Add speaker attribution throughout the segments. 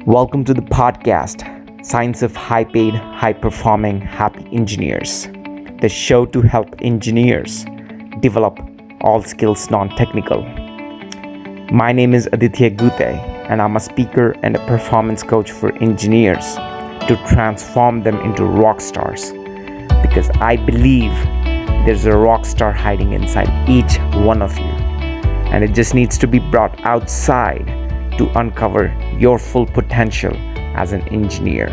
Speaker 1: Welcome to the podcast, Science of High Paid, High Performing, Happy Engineers, the show to help engineers develop all skills non technical. My name is Adityaguthey, and I'm a speaker and a performance coach for engineers to transform them into rock stars. Because I believe there's a rock star hiding inside each one of you, and it just needs to be brought outside to uncover your full potential as an engineer.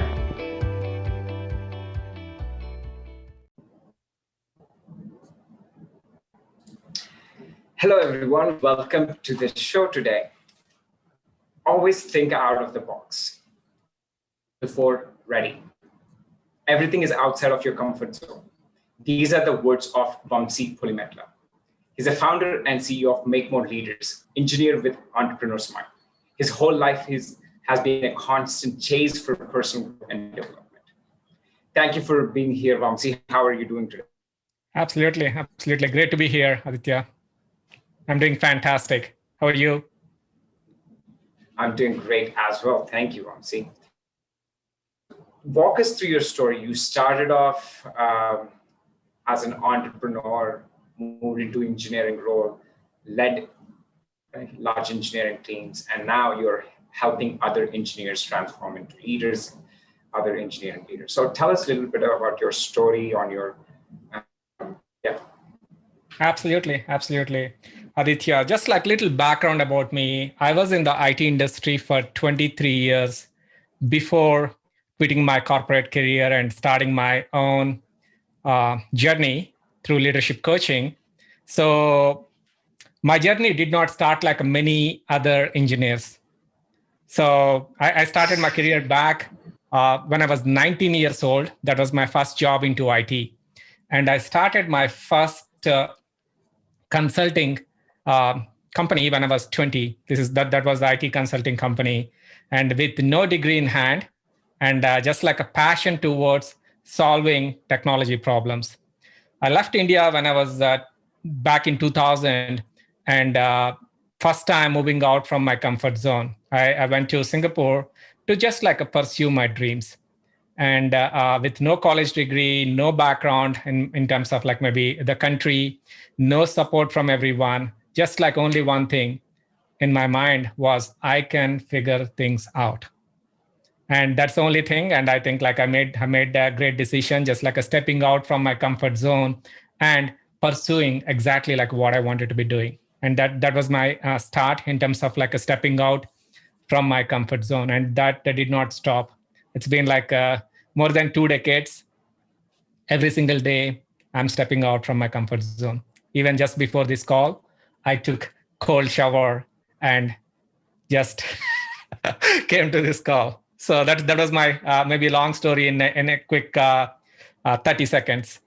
Speaker 2: Hello everyone, welcome to the show today. Always think out of the box before ready. Everything is outside of your comfort zone. These are the words of Vamsi Polimetla. He's a founder and CEO of MakeMoreLeaders, engineer with entrepreneur's mind. His whole life has been a constant chase for personal and development. Thank you for being here, Vamsi. How are you doing today?
Speaker 3: Absolutely. Great to be here, Aditya. I'm doing fantastic. How are you?
Speaker 2: I'm doing great as well. Thank you, Vamsi. Walk us through your story. You started off as an entrepreneur, moved into engineering role, led large engineering teams, and now you're helping other engineers transform into leaders, other engineering leaders. So tell us a little bit about your story on your,
Speaker 3: Absolutely. Aditya, just like little background about me, I was in the IT industry for 23 years before quitting my corporate career and starting my own journey through leadership coaching. So my journey did not start like many other engineers. So I started my career back when I was 19 years old. That was my first job into IT. And I started my first consulting company when I was 20. That was the IT consulting company. And with no degree in hand, and just like a passion towards solving technology problems. I left India when I was back in 2000, and first time moving out from my comfort zone. I went to Singapore to just like pursue my dreams. And with no college degree, no background in terms of like maybe the country, no support from everyone, just like only one thing in my mind was I can figure things out. And that's the only thing. And I think like I made a great decision, just like a stepping out from my comfort zone and pursuing exactly like what I wanted to be doing. And that was my start in terms of like a stepping out from my comfort zone. And that did not stop. It's been like more than 2 decades. Every single day, I'm stepping out from my comfort zone. Even just before this call, I took cold shower and just came to this call. So that was my maybe long story in a quick 30 seconds.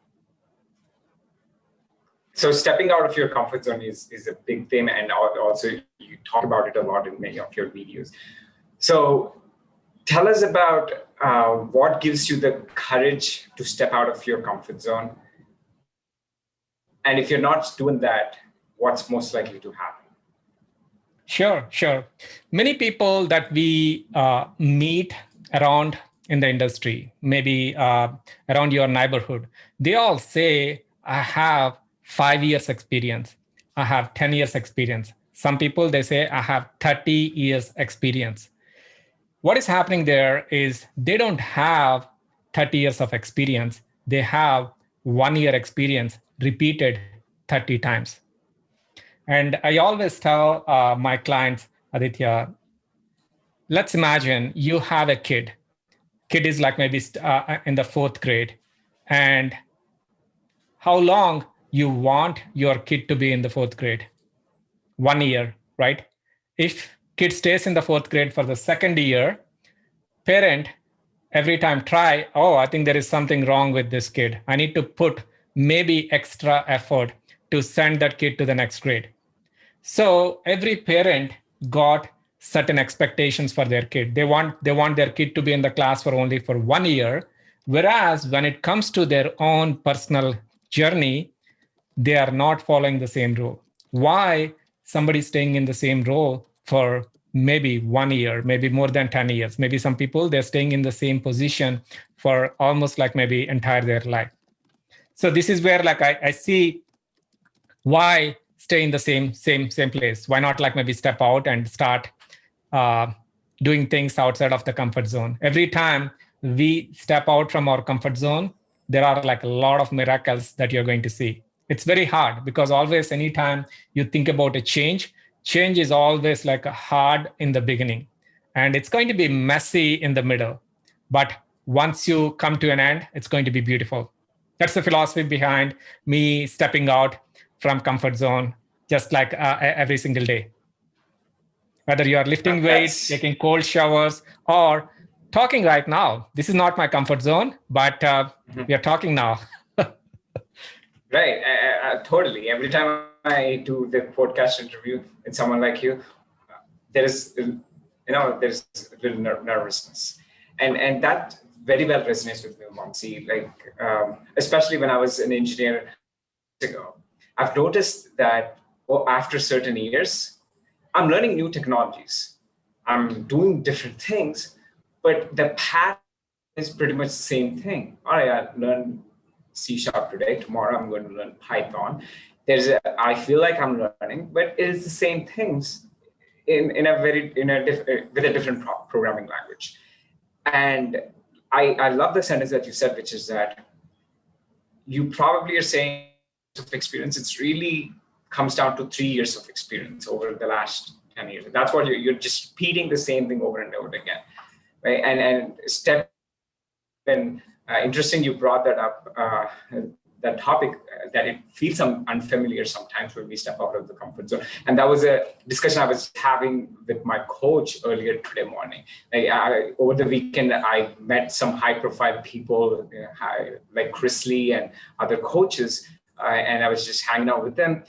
Speaker 2: So stepping out of your comfort zone is a big thing, and also you talk about it a lot in many of your videos. So tell us about what gives you the courage to step out of your comfort zone. And if you're not doing that, what's most likely to happen?
Speaker 3: Sure. Many people that we meet around in the industry, maybe around your neighborhood, they all say, I have 5 years experience. I have 10 years experience. Some people, they say, I have 30 years experience. What is happening there is they don't have 30 years of experience. They have 1 year experience repeated 30 times. And I always tell my clients, Aditya, let's imagine you have a kid. Kid is like maybe in the 4th grade. And how long you want your kid to be in the 4th grade? 1 year, right? If kid stays in the 4th grade for the 2nd year, parent every time try, I think there is something wrong with this kid. I need to put maybe extra effort to send that kid to the next grade. So every parent got certain expectations for their kid. They want their kid to be in the class for only for 1 year. Whereas when it comes to their own personal journey, they are not following the same rule. Why somebody staying in the same role for maybe 1 year, maybe more than 10 years. Maybe some people, they're staying in the same position for almost like maybe entire their life. So this is where like I see why stay in the same place. Why not like maybe step out and start uh, doing things outside of the comfort zone? Every time we step out from our comfort zone, there are like a lot of miracles that you're going to see. It's very hard because always, anytime you think about a change is always like hard in the beginning, and it's going to be messy in the middle. But once you come to an end, it's going to be beautiful. That's the philosophy behind me stepping out from comfort zone, just like every single day. Whether you are lifting weights,
Speaker 2: That's
Speaker 3: taking cold showers, or talking right now. This is not my comfort zone, but we are talking now.
Speaker 2: right. Totally. Every time I do the podcast interview with someone like you, there's a little nervousness, and that very well resonates with me, Vamsi. Like especially when I was an engineer ago, I've noticed that after certain years, I'm learning new technologies. I'm doing different things, but the path is pretty much the same thing. All right, I learned C# today. Tomorrow, I'm going to learn Python. I feel like I'm learning, but it is the same things with a different programming language. And I love the sentence that you said, which is that you probably are saying of experience. It's really comes down to 3 years of experience over the last 10 years. That's what you're just repeating the same thing over and over again, right? And step and interesting you brought that up, that topic, that it feels unfamiliar sometimes when we step out of the comfort zone. And that was a discussion I was having with my coach earlier today morning. Over the weekend, I met some high-profile people, like Chris Lee and other coaches, and I was just hanging out with them.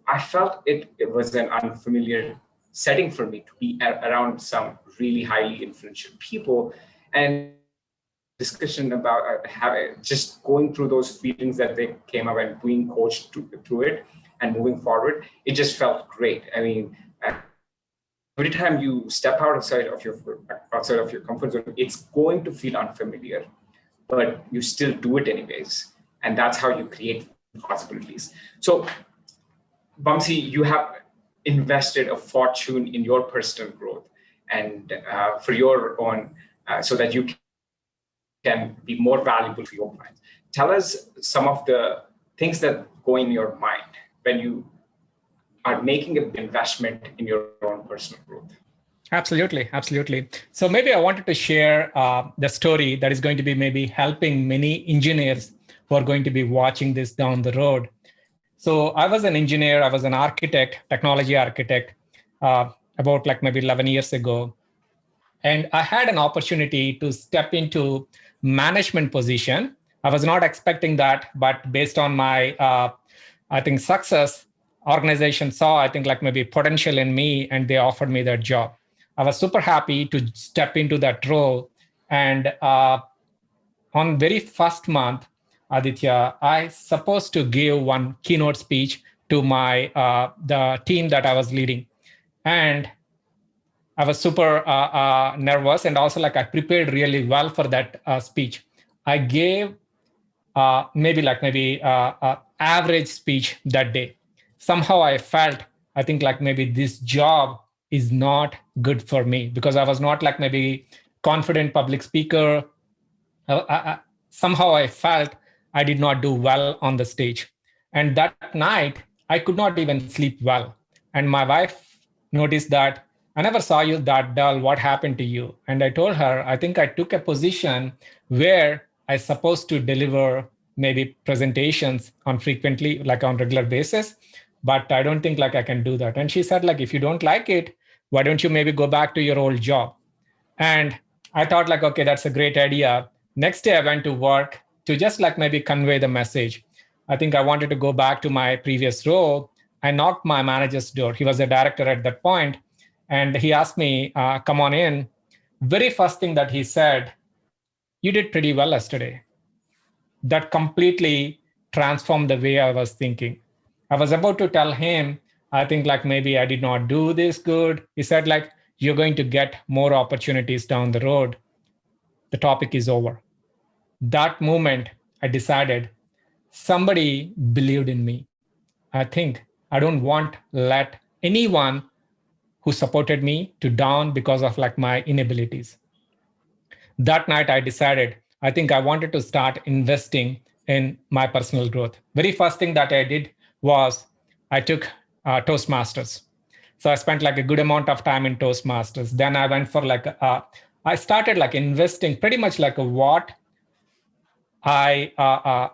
Speaker 2: I felt it was an unfamiliar setting for me to be around some really highly influential people, and discussion about just going through those feelings that they came up and being coached through it and moving forward. It just felt great. I mean, every time you step outside of your comfort zone, it's going to feel unfamiliar, but you still do it anyways, and that's how you create possibilities. So, Vamsi, you have invested a fortune in your personal growth and for your own, so that you can be more valuable to your clients. Tell us some of the things that go in your mind when you are making an investment in your own personal growth.
Speaker 3: Absolutely. So maybe I wanted to share the story that is going to be maybe helping many engineers who are going to be watching this down the road. So I was an engineer, I was an architect, technology architect, about like maybe 11 years ago. And I had an opportunity to step into management position. I was not expecting that, but based on my, I think, success, organization saw, I think, like maybe potential in me, and they offered me that job. I was super happy to step into that role. And on very first month, Aditya, I supposed to give one keynote speech to my the team that I was leading, and I was super nervous, and also like I prepared really well for that speech. I gave maybe average speech that day. Somehow I felt, I think like maybe this job is not good for me because I was not like maybe confident public speaker. Somehow I felt I did not do well on the stage. And that night, I could not even sleep well. And my wife noticed that I never saw you that dull. What happened to you? And I told her, I think I took a position where I supposed to deliver maybe presentations on frequently, like on regular basis, but I don't think like I can do that. And she said, like, if you don't like it, why don't you maybe go back to your old job? And I thought like, okay, that's a great idea. Next day I went to work to just like maybe convey the message. I think I wanted to go back to my previous role. I knocked my manager's door. He was a director at that point. And he asked me, come on in. Very first thing that he said, you did pretty well yesterday. That completely transformed the way I was thinking. I was about to tell him, I think like maybe I did not do this good. He said like, you're going to get more opportunities down the road. The topic is over. That moment, I decided somebody believed in me. I think I don't want let anyone who supported me to down because of like my inabilities. That night I decided I think I wanted to start investing in my personal growth. Very first thing that I did was I took Toastmasters. So I spent like a good amount of time in Toastmasters. Then I went for like I started like investing pretty much like a what I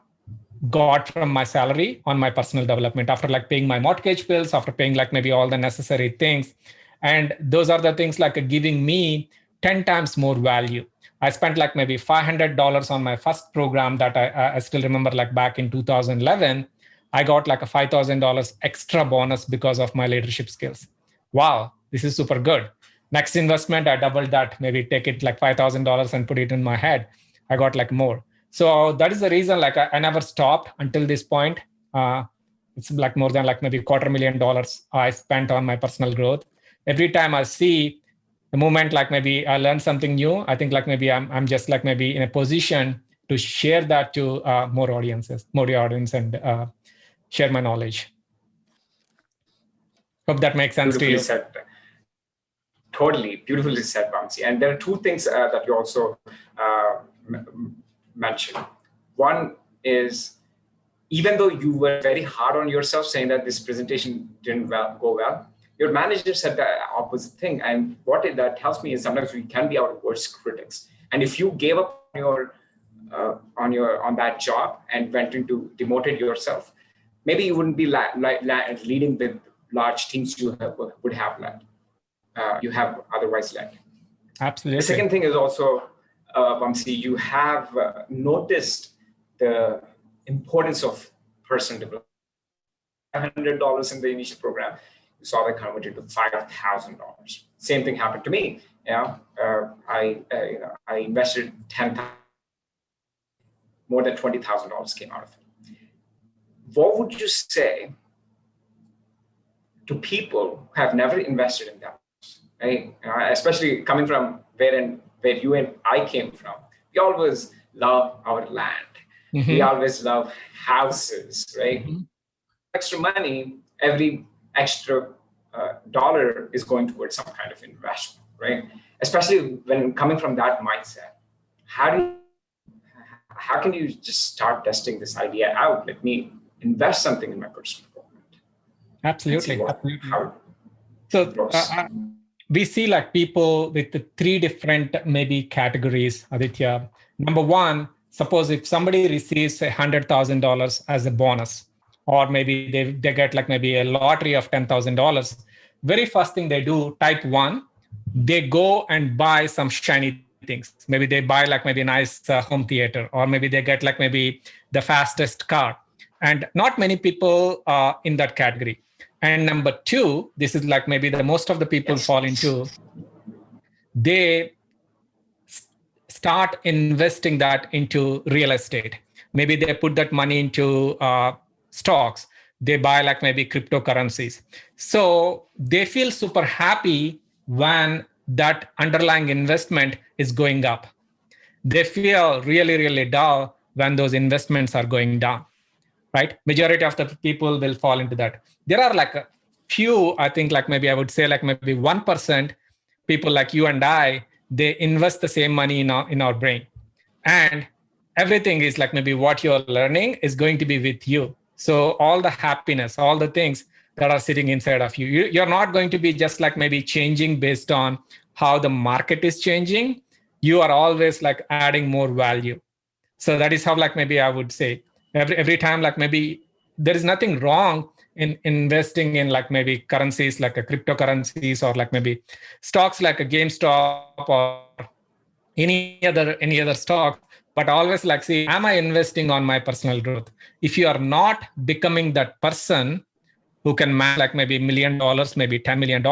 Speaker 3: got from my salary on my personal development after like paying my mortgage bills, after paying like maybe all the necessary things. And those are the things like giving me 10 times more value. I spent like maybe $500 on my first program that I still remember like back in 2011. I got like a $5,000 extra bonus because of my leadership skills. Wow, this is super good. Next investment, I doubled that, maybe take it like $5,000 and put it in my head. I got like more. So that is the reason like I never stopped until this point. It's like more than like maybe $250,000 I spent on my personal growth. Every time I see the moment like maybe I learn something new, I think like maybe I'm just like maybe in a position to share that to more audience and share my knowledge. Hope that makes sense to you.
Speaker 2: Said. Totally, beautifully said, Vamsi. And there are two things that you also mentioned. One is, even though you were very hard on yourself saying that this presentation didn't go well, your manager said the opposite thing. And what that tells me is sometimes we can be our worst critics. And if you gave up on that job and went into demoted yourself, maybe you wouldn't be leading with large teams you would have led. You have otherwise led.
Speaker 3: Absolutely.
Speaker 2: The second thing is also, Vamsi, you have noticed the importance of personal development. $500 in the initial program, you saw that converted to $5,000. Same thing happened to me. I invested $10,000, more than $20,000 came out of it. What would you say to people who have never invested in that? Right? Especially coming from where you and I came from, we always love our land. Mm-hmm. We always love houses, right? Mm-hmm. Extra money, every extra dollar is going towards some kind of investment, right? Especially when coming from that mindset. How can you just start testing this idea out? Let me invest something in my personal development.
Speaker 3: Absolutely. So we see like people with the three different maybe categories, Aditya. Number one, suppose if somebody receives $100,000 as a bonus, or maybe they get like maybe a lottery of $10,000, very first thing they do, type one, they go and buy some shiny things. Maybe they buy like maybe a nice home theater, or maybe they get like maybe the fastest car. And not many people are in that category. And number two, this is like maybe the most of the people fall into, they start investing that into real estate. Maybe they put that money into stocks. They buy like maybe cryptocurrencies. So they feel super happy when that underlying investment is going up. They feel really, really dull when those investments are going down, right? Majority of the people will fall into that. There are like a few, I think like maybe I would say like maybe 1% people like you and I, they invest the same money in our brain. And everything is like maybe what you're learning is going to be with you. So all the happiness, all the things that are sitting inside of you, you're not going to be just like maybe changing based on how the market is changing. You are always like adding more value. So that is how like maybe I would say every time like maybe there is nothing wrong in investing in like maybe currencies like a cryptocurrencies, or like maybe stocks like a GameStop or any other stock, but always like, see, am I investing on my personal growth? If you are not becoming that person who can manage like maybe $1 million, maybe $10 million,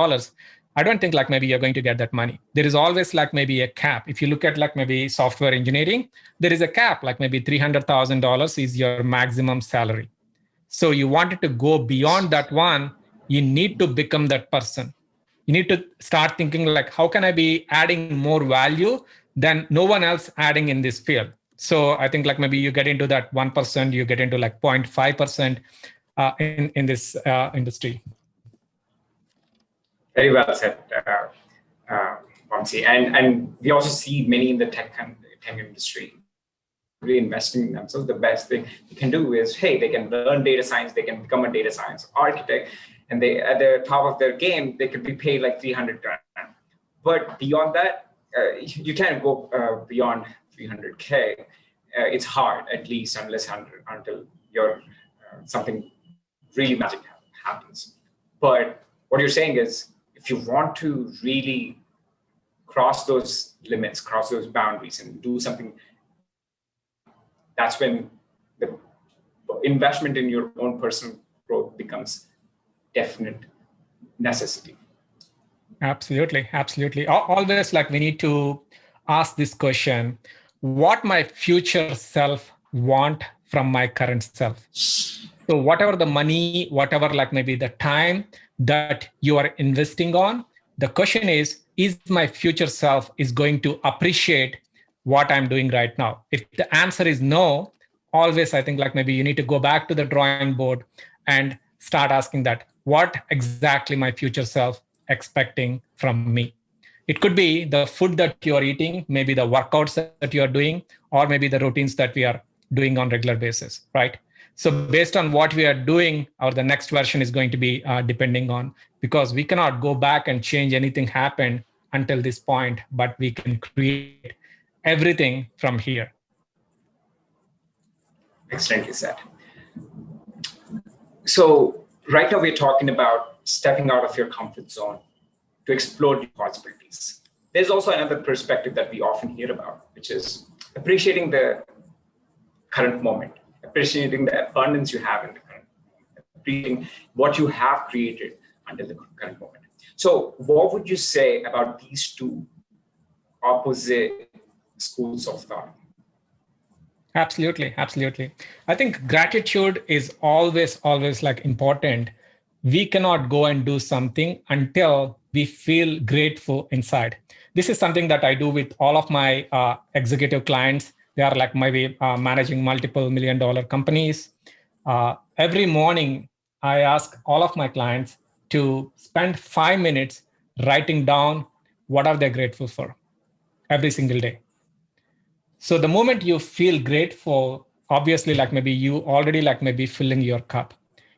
Speaker 3: I don't think like maybe you're going to get that money. There is always like maybe a cap. If you look at like maybe software engineering, there is a cap, like maybe $300,000 is your maximum salary. So you wanted to go beyond that one, you need to become that person. You need to start thinking like, how can I be adding more value than no one else adding in this field? So I think like maybe you get into that 1%, you get into like 0.5% in this industry.
Speaker 2: Very well said, Vamsi. And we also see many in the tech industry reinvesting in themselves. The best thing you can do is, hey, they can learn data science, they can become a data science architect, and they at the top of their game, they could be paid like 300 grand. But beyond that, you can't go beyond 300K. It's hard, at least until you're something really magic happens. But what you're saying is, if you want to really cross those limits, cross those boundaries, and do something, that's when the investment in your own personal growth becomes definite necessity.
Speaker 3: Absolutely, absolutely. Always like we need to ask this question: what my future self want from my current self? So whatever the money, whatever like maybe the time that you are investing on, the question is my future self is going to appreciate what I'm doing right now? If the answer is no, always I think like maybe you need to go back to the drawing board and start asking that, what exactly my future self expecting from me? It could be the food that you are eating, maybe the workouts that you are doing, or maybe the routines that we are doing on regular basis, right? So based on what we are doing, or the next version is going to be depending on, because we cannot go back and change anything happened until this point, but we can create everything from here.
Speaker 2: Excellently said. So right now we're talking about stepping out of your comfort zone to explore new possibilities. There's also another perspective that we often hear about, which is appreciating the current moment, appreciating the abundance you have in the current moment, appreciating what you have created under the current moment. So what would you say about these two opposite schools of thought?
Speaker 3: Absolutely, absolutely. I think gratitude is always like important. We cannot go and do something until we feel grateful inside. This is something that I do with all of my executive clients. They are like maybe managing multiple $1 million companies. Every morning, I ask all of my clients to spend 5 minutes writing down what are they grateful for every single day. So the moment you feel grateful, obviously, like maybe you already like maybe filling your cup.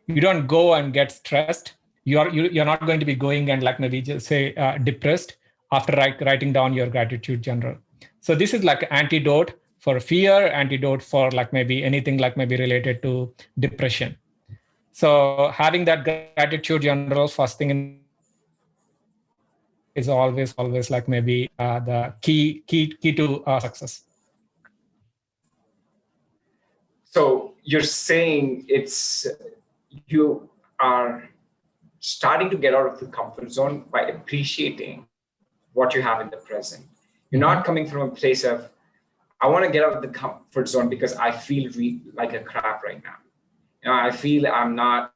Speaker 3: You don't go and get stressed. You're not going to be going and like maybe just say depressed after writing down your gratitude journal. So this is like antidote for fear, antidote for like maybe anything like maybe related to depression. So having that gratitude journal first thing in the morning is always like maybe the key to success.
Speaker 2: So you're saying you are starting to get out of the comfort zone by appreciating what you have in the present. You're not coming from a place of, I want to get out of the comfort zone because I feel like a crap right now. I feel I'm not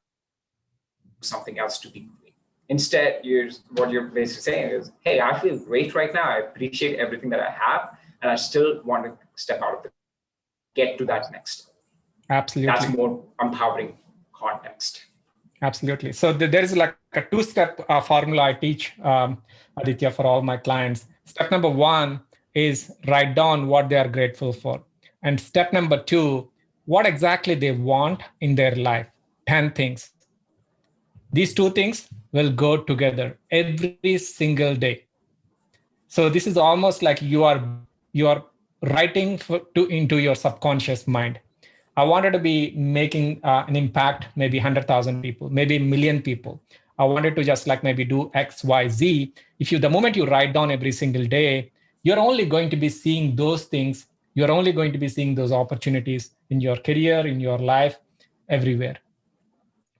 Speaker 2: something else to be doing. Instead, what you're basically saying is, hey, I feel great right now. I appreciate everything that I have, and I still want to step out of get to that next.
Speaker 3: Absolutely.
Speaker 2: That's more empowering context.
Speaker 3: Absolutely. So there is like a two-step formula I teach, Aditya, for all my clients. Step number 1 is write down what they are grateful for. And step number 2, what exactly they want in their life. 10 things. These 2 things will go together every single day. So this is almost like you are writing into your subconscious mind. I wanted to be making an impact, maybe 100,000 people, maybe a million people. I wanted to just like maybe do X, Y, Z. The moment you write down every single day, you're only going to be seeing those things. You're only going to be seeing those opportunities in your career, in your life, everywhere.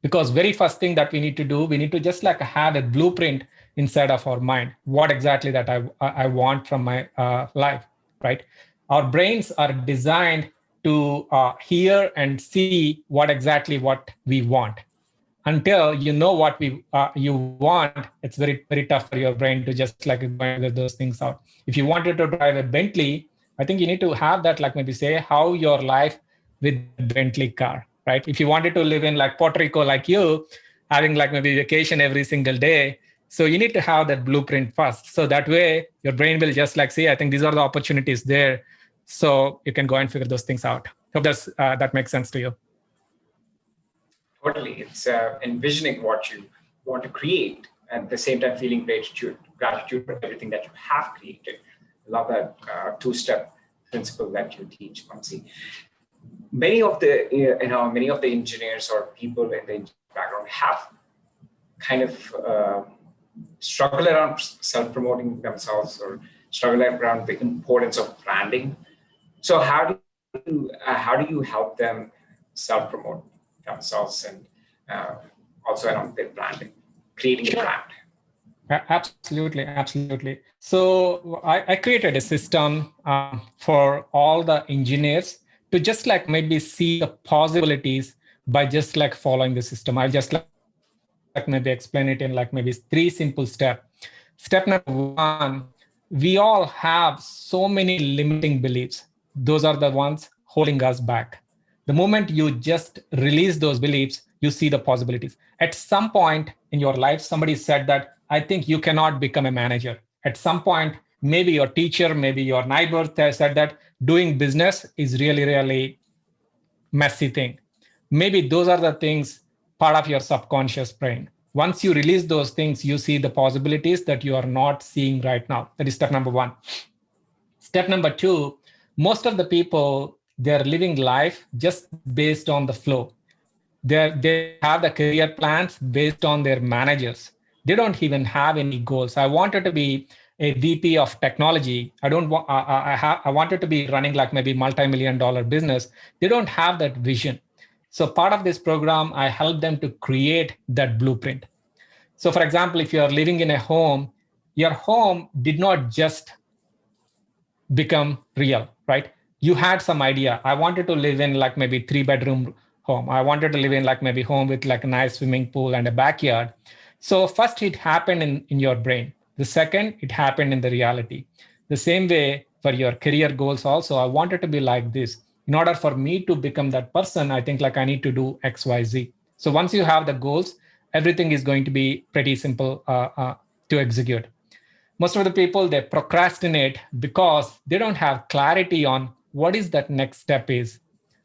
Speaker 3: Because very first thing that we need to do, we need to just like have a blueprint inside of our mind. What exactly that I want from my life, right? Our brains are designed to hear and see what we want. until you know what you want, it's very, very tough for your brain to just like go and figure those things out. If you wanted to drive a Bentley, I think you need to have that, like maybe say how your life with the Bentley car, right? If you wanted to live in like Puerto Rico, like you, having like maybe vacation every single day, so you need to have that blueprint first. So that way your brain will just like see, I think these are the opportunities there. So you can go and figure those things out. Hope that makes sense to you.
Speaker 2: Totally. It's envisioning what you want to create, and at the same time feeling gratitude for everything that you have created. Love that two-step principle that you teach, Vamsi. Many of the engineers or people in the engineering background have kind of struggle around self-promoting themselves or struggle around the importance of branding. So how do you help them self-promote themselves and also around their branding, creating a brand?
Speaker 3: Absolutely. So I created a system for all the engineers to just like maybe see the possibilities by just like following the system. I'll just like maybe explain it in like maybe 3 simple steps. Step number 1, we all have so many limiting beliefs. Those are the ones holding us back. The moment you just release those beliefs, you see the possibilities. At some point in your life, somebody said that, I think you cannot become a manager. At some point, maybe your teacher, maybe your neighbor said that doing business is really, really messy thing. Maybe those are the things part of your subconscious brain. Once you release those things, you see the possibilities that you are not seeing right now. That is step number 1. Step number 2, most of the people, they're living life just based on the flow. They have the career plans based on their managers. They don't even have any goals. I wanted to be a VP of technology. I don't want. I wanted to be running like maybe multi-million-dollar business. They don't have that vision. So part of this program, I help them to create that blueprint. So, for example, if you are living in a home, your home did not just become real, right? You had some idea. I wanted to live in like maybe 3-bedroom home. I wanted to live in like maybe home with like a nice swimming pool and a backyard. So first it happened in your brain. The second, it happened in the reality. The same way for your career goals also, I wanted to be like this. In order for me to become that person, I think like I need to do X, Y, Z. So once you have the goals, everything is going to be pretty simple to execute. Most of the people, they procrastinate because they don't have clarity on what is that next step is.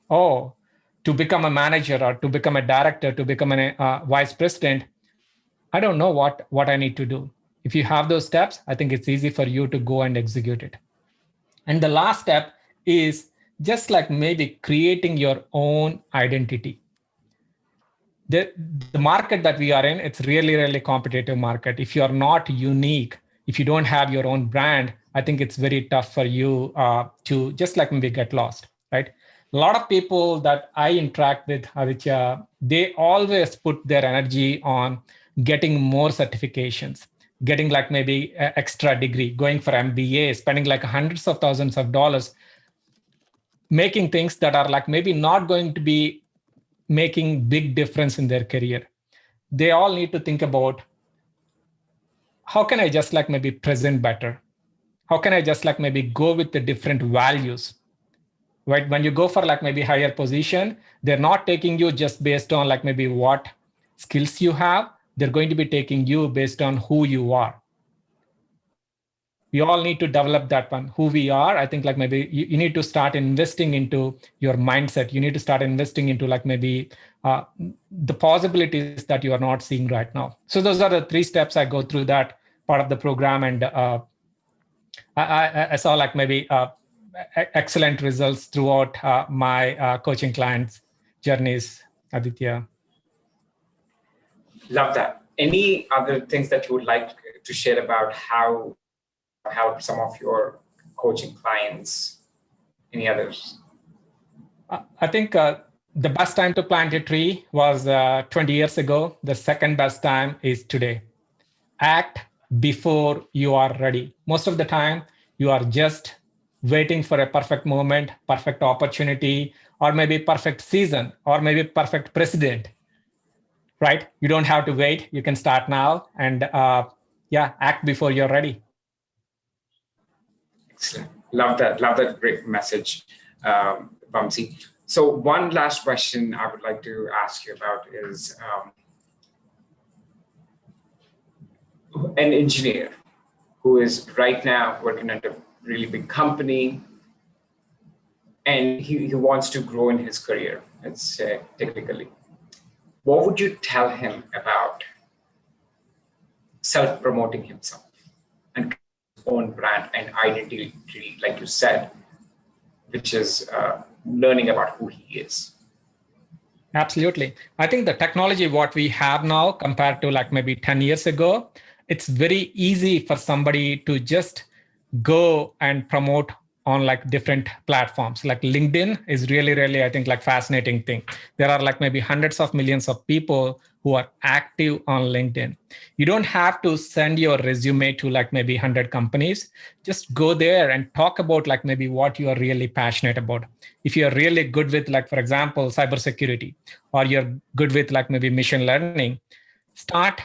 Speaker 3: Oh, to become a manager or to become a director, to become a vice president, I don't know what I need to do. If you have those steps, I think it's easy for you to go and execute it. And the last step is just like maybe creating your own identity. The market that we are in, it's really, really competitive market. If you're not unique, if you don't have your own brand, I think it's very tough for you to just like maybe get lost, right? A lot of people that I interact with, Aditya, they always put their energy on getting more certifications, getting like maybe an extra degree, going for MBA, spending like hundreds of thousands of dollars, making things that are like maybe not going to be making big difference in their career. They all need to think about, how can I just like maybe present better? How can I just like maybe go with the different values? Right? When you go for like maybe higher position, they're not taking you just based on like maybe what skills you have. They're going to be taking you based on who you are. We all need to develop that one, who we are. I think like maybe you need to start investing into your mindset. You need to start investing into like maybe the possibilities that you are not seeing right now. So those are the 3 steps I go through that part of the program. And I saw like maybe excellent results throughout my coaching clients' journeys, Aditya.
Speaker 2: Love that. Any other things that you would like to share about how help some of your coaching clients? Any others?
Speaker 3: I think the best time to plant a tree was 20 years ago. The second best time is today. Act before you are ready. Most of the time, you are just waiting for a perfect moment, perfect opportunity, or maybe perfect season, or maybe perfect president, right? You don't have to wait. You can start now and act before you're ready.
Speaker 2: Excellent. Love that. Love that great message, Vamsi. So one last question I would like to ask you about is an engineer who is right now working at a really big company and he wants to grow in his career, let's say technically. What would you tell him about self-promoting himself and his own brand and identity, like you said, which is learning about who he is?
Speaker 3: Absolutely. I think the technology, what we have now compared to like maybe 10 years ago, it's very easy for somebody to just go and promote on like different platforms. Like LinkedIn is really, I think like fascinating thing. There are like maybe hundreds of millions of people who are active on LinkedIn. You don't have to send your resume to like maybe 100 companies. Just go there and talk about like maybe what you are really passionate about. If you're really good with like, for example, cybersecurity, or you're good with like maybe machine learning, start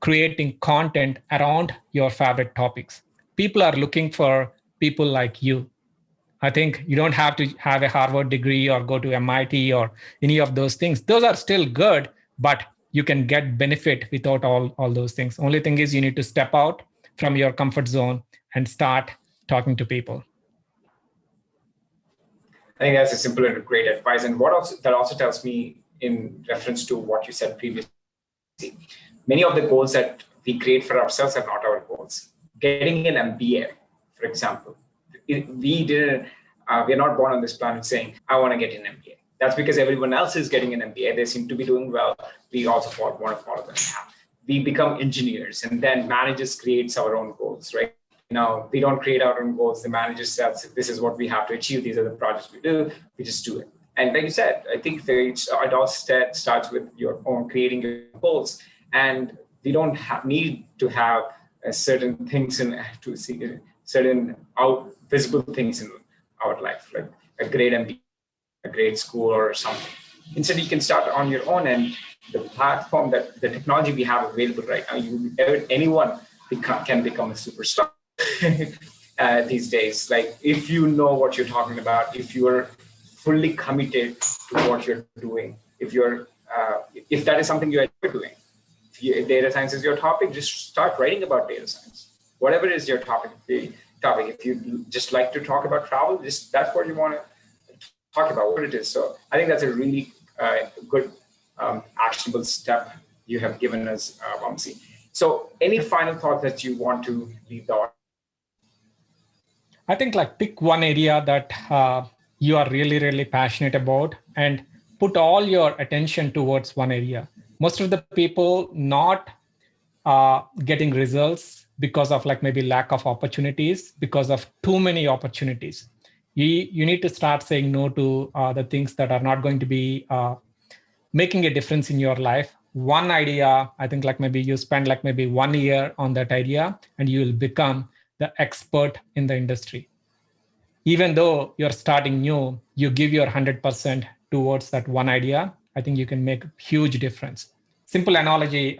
Speaker 3: creating content around your favorite topics. People are looking for people like you. I think you don't have to have a Harvard degree or go to MIT or any of those things. Those are still good, but you can get benefit without all those things. Only thing is you need to step out from your comfort zone and start talking to people.
Speaker 2: I think that's a simple and great advice. And what also that also tells me in reference to what you said previously, many of the goals that we create for ourselves are not our goals. Getting an MBA, for example, we're not born on this planet saying, I want to get an MBA. That's because everyone else is getting an MBA. They seem to be doing well. We also want to follow them. We become engineers, and then managers creates our own goals, right? We don't create our own goals. The manager says, this is what we have to achieve. These are the projects we do. We just do it. And like you said, I think it all starts with your own creating your goals. And we don't need to have certain things to see certain visible things in our life, like a great MBA, a great school or something. Instead, you can start on your own, and the platform the technology we have available right now, anyone can become a superstar these days. Like if you know what you're talking about, if you're fully committed to what you're doing, if that is something you enjoy doing, if data science is your topic, just start writing about data science. Whatever is your topic. If you just like to talk about travel, that's what you want to talk about, what it is. So I think that's a really good actionable step you have given us, Vamsi. So any final thoughts that you want to leave the audience?
Speaker 3: I think like pick one area that you are really passionate about and put all your attention towards one area. Most of the people not getting results because of like maybe lack of opportunities, because of too many opportunities. You need to start saying no to the things that are not going to be making a difference in your life. One idea, I think like maybe you spend like maybe 1 year on that idea and you will become the expert in the industry. Even though you're starting new, you give your 100% towards that one idea. I think you can make a huge difference. Simple analogy,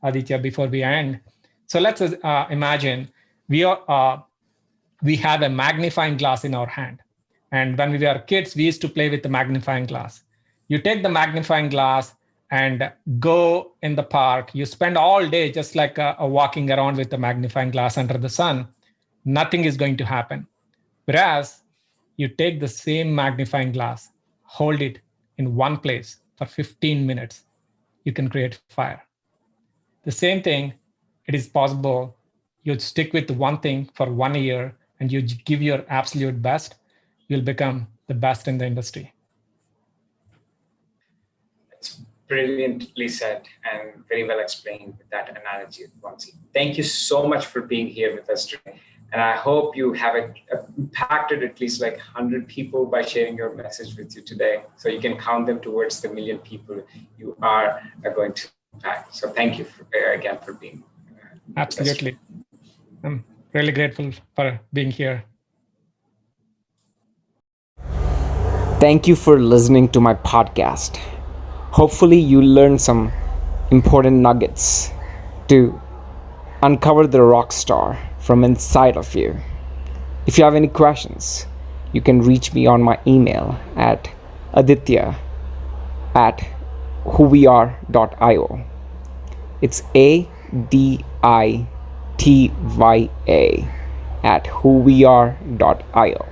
Speaker 3: Aditya, before we end. So let's imagine we have a magnifying glass in our hand. And when we were kids, we used to play with the magnifying glass. You take the magnifying glass and go in the park. You spend all day just like walking around with the magnifying glass under the sun. Nothing is going to happen. Whereas you take the same magnifying glass, hold it in one place for 15 minutes, you can create fire. The same thing, it is possible. You stick with one thing for 1 year and you give your absolute best, you'll become the best in the industry.
Speaker 2: It's brilliantly said and very well explained with that analogy, Vamsi. Thank you so much for being here with us today. And I hope you have impacted at least like 100 people by sharing your message with you today. So you can count them towards the 1 million people you are going to impact. So thank you again for being
Speaker 3: Absolutely. I'm really grateful for being here.
Speaker 1: Thank you for listening to my podcast. Hopefully, you learned some important nuggets to uncover the rock star from inside of you. If you have any questions, you can reach me on my email at aditya@whoweare.io. It's ADITYA at whoweare.io.